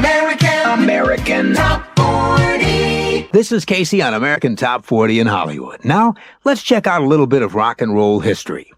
American Top 40. This is Casey on American Top 40 in Hollywood. Now, let's check out a little bit of rock and roll history.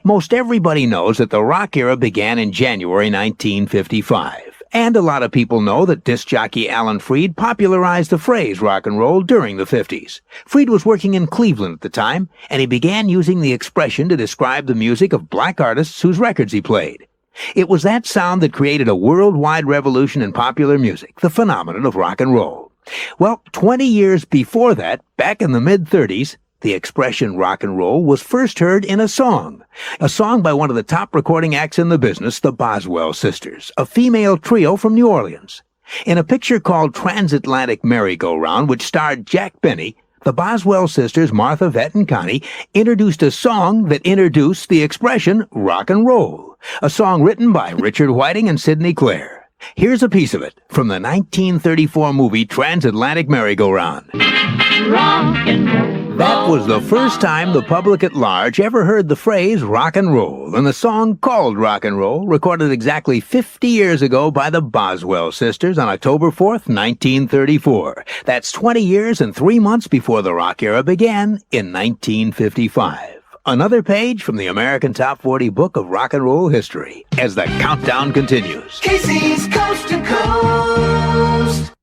Most everybody knows that the rock era began in January 1955. And a lot of people know that disc jockey Alan Freed popularized the phrase rock and roll during the 50s. Freed was working in Cleveland at the time, and he began using the expression to describe the music of black artists whose records he played. It was that sound that created a worldwide revolution in popular music, the phenomenon of rock and roll. Well, 20 years before that, back in the mid-30s, the expression rock and roll was first heard in a song by one of the top recording acts in the business, the Boswell Sisters, a female trio from New Orleans. In a picture called Transatlantic Merry-Go-Round, which starred Jack Benny, the Boswell sisters, Martha, Vette, and Connie, introduced a song that introduced the expression rock and roll, a song written by Richard Whiting and Sidney Clare. Here's a piece of it from the 1934 movie Transatlantic Merry-Go-Round. That was the first time the public at large ever heard the phrase rock and roll, and the song called Rock and Roll, recorded exactly 50 years ago by the Boswell Sisters on October 4th, 1934. That's 20 years and 3 months before the rock era began in 1955. Another page from the American Top 40 book of rock and roll history as the countdown continues. Casey's Coast to Coast.